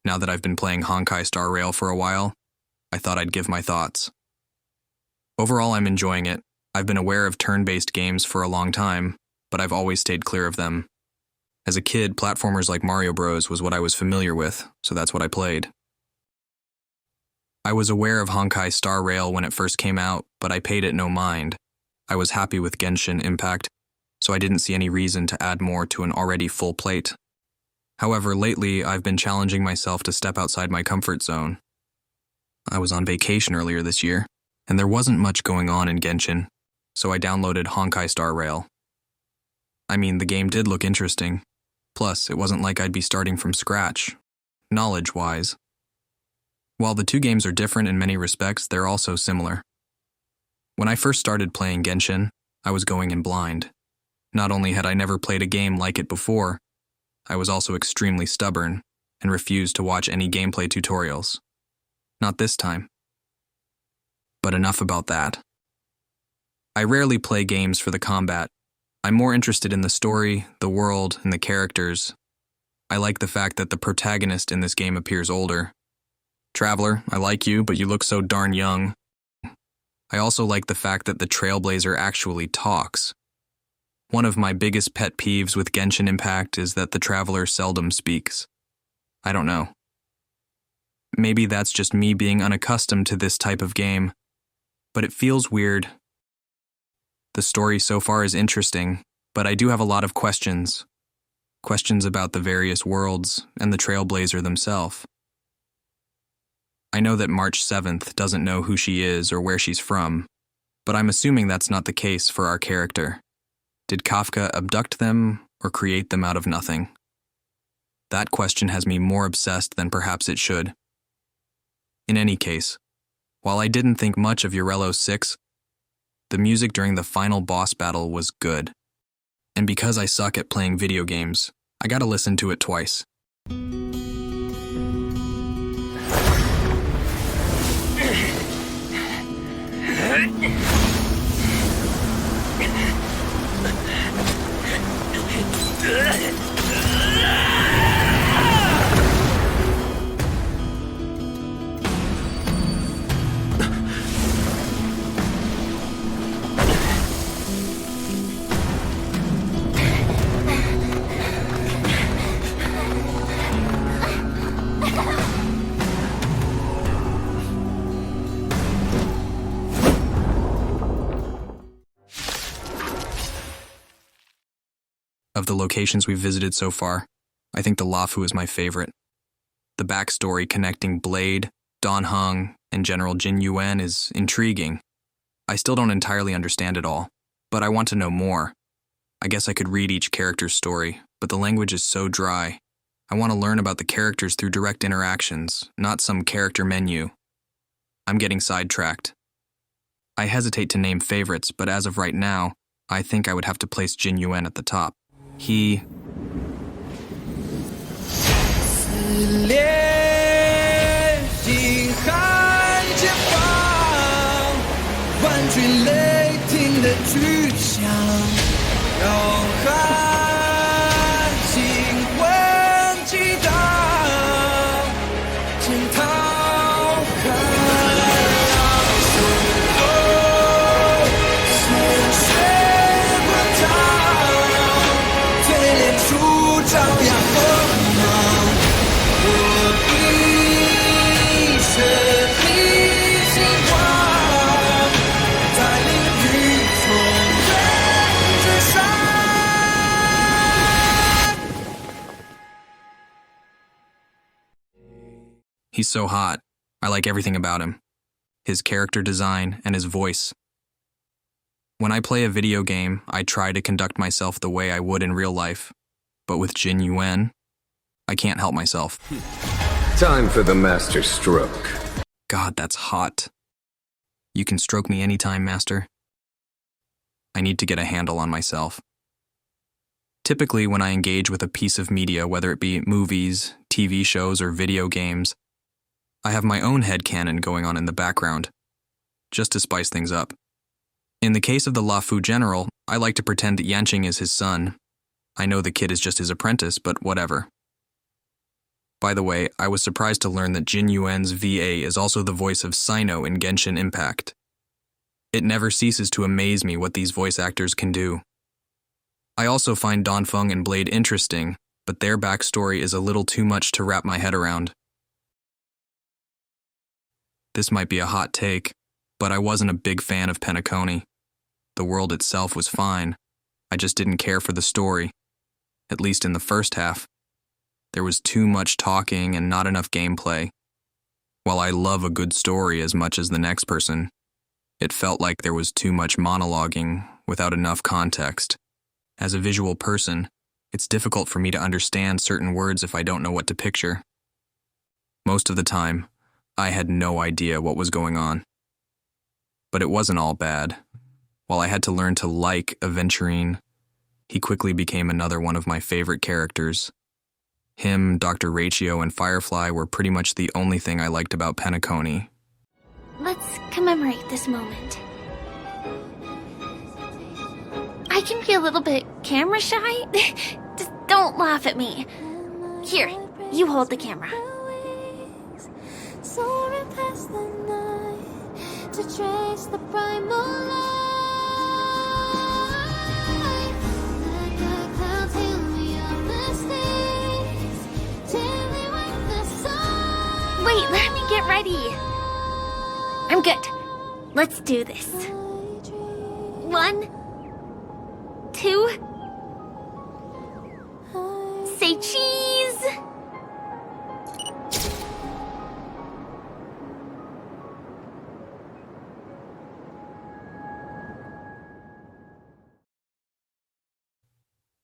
Now that I've been playing Honkai Star Rail for a while, I thought I'd give my thoughts. Overall, I'm enjoying it. I've been aware of turn-based games for a long time, but I've always stayed clear of them. As a kid, platformers like Mario Bros. Was what I was familiar with, so that's what I played. I was aware of Honkai Star Rail when it first came out, but I paid it no mind. I was happy with Genshin Impact, so I didn't see any reason to add more to an already full plate. However, lately, I've been challenging myself to step outside my comfort zone. I was on vacation earlier this year, and there wasn't much going on in Genshin, so I downloaded Honkai Star Rail. I mean, the game did look interesting. Plus, it wasn't like I'd be starting from scratch, knowledge-wise. While the two games are different in many respects, they're also similar. When I first started playing Genshin, I was going in blind. Not only had I never played a game like it before, I was also extremely stubborn and refused to watch any gameplay tutorials. Not this time. But enough about that. I rarely play games for the combat. I'm more interested in the story, the world, and the characters. I like the fact that the protagonist in this game appears older. Traveler, I like you, but you look so darn young. I also like the fact that the Trailblazer actually talks. One of my biggest pet peeves with Genshin Impact is that the Traveler seldom speaks. I don't know. Maybe that's just me being unaccustomed to this type of game, but it feels weird. The story so far is interesting, but I do have a lot of questions. Questions about the various worlds and the Trailblazer themselves. I know that March 7th doesn't know who she is or where she's from, but I'm assuming that's not the case for our character. Did Kafka abduct them or create them out of nothing? That question has me more obsessed than perhaps it should. In any case, while I didn't think much of Urello 6, the music during the final boss battle was good. And because I suck at playing video games, I gotta listen to it twice. Of the locations we've visited so far, I think the Luofu is my favorite. The backstory connecting Blade, Dan Heng, and General Jin Yuan is intriguing. I still don't entirely understand it all, but I want to know more. I guess I could read each character's story, but the language is so dry. I want to learn about the characters through direct interactions, not some character menu. I'm getting sidetracked. I hesitate to name favorites, but as of right now, I think I would have to place Jin Yuan at the top. He... He's so hot. I like everything about him. His character design and his voice. When I play a video game, I try to conduct myself the way I would in real life. But with Jin Yuan, I can't help myself. Time for the master stroke. God, that's hot. You can stroke me anytime, master. I need to get a handle on myself. Typically, when I engage with a piece of media, whether it be movies, TV shows, or video games, I have my own headcanon going on in the background, just to spice things up. In the case of the Luofu general, I like to pretend that Yanqing is his son. I know the kid is just his apprentice, but whatever. By the way, I was surprised to learn that Jin Yuan's VA is also the voice of Sino in Genshin Impact. It never ceases to amaze me what these voice actors can do. I also find Donfeng and Blade interesting, but their backstory is a little too much to wrap my head around. This might be a hot take, but I wasn't a big fan of Penacony. The world itself was fine. I just didn't care for the story, at least in the first half. There was too much talking and not enough gameplay. While I love a good story as much as the next person, it felt like there was too much monologuing without enough context. As a visual person, it's difficult for me to understand certain words if I don't know what to picture. Most of the time, I had no idea what was going on. But it wasn't all bad. While I had to learn to like Aventurine, he quickly became another one of my favorite characters. Him, Dr. Rachio, and Firefly were pretty much the only thing I liked about Penacony. Let's commemorate this moment. I can be a little bit camera shy. Just don't laugh at me. Here, you hold the camera. Soaring past the night to trace the primal light. Like clouds heal me of mistakes, daily with the sun. Wait, let me get ready. I'm good. Let's do this. 1, 2. Say cheese!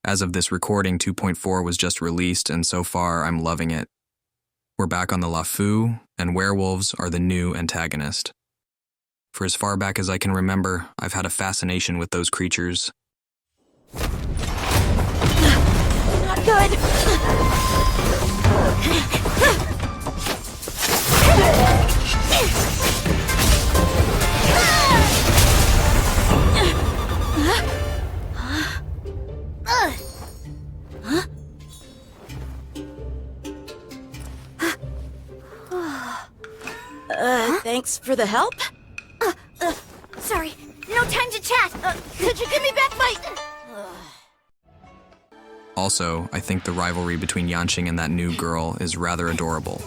As of this recording, 2.4 was just released, and so far I'm loving it. We're back on the LaFu, and werewolves are the new antagonist. For as far back as I can remember, I've had a fascination with those creatures. Not good. Thanks for the help. Sorry, no time to chat. Could you give me back my... Also, I think the rivalry between Yanqing and that new girl is rather adorable.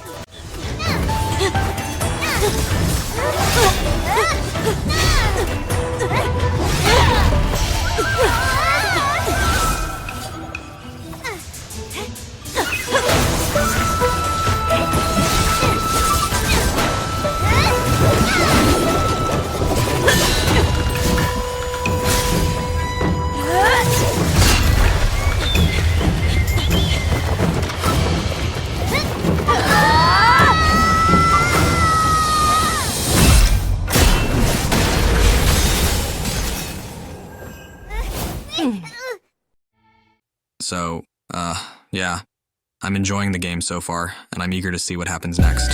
So, yeah, I'm enjoying the game so far, and I'm eager to see what happens next.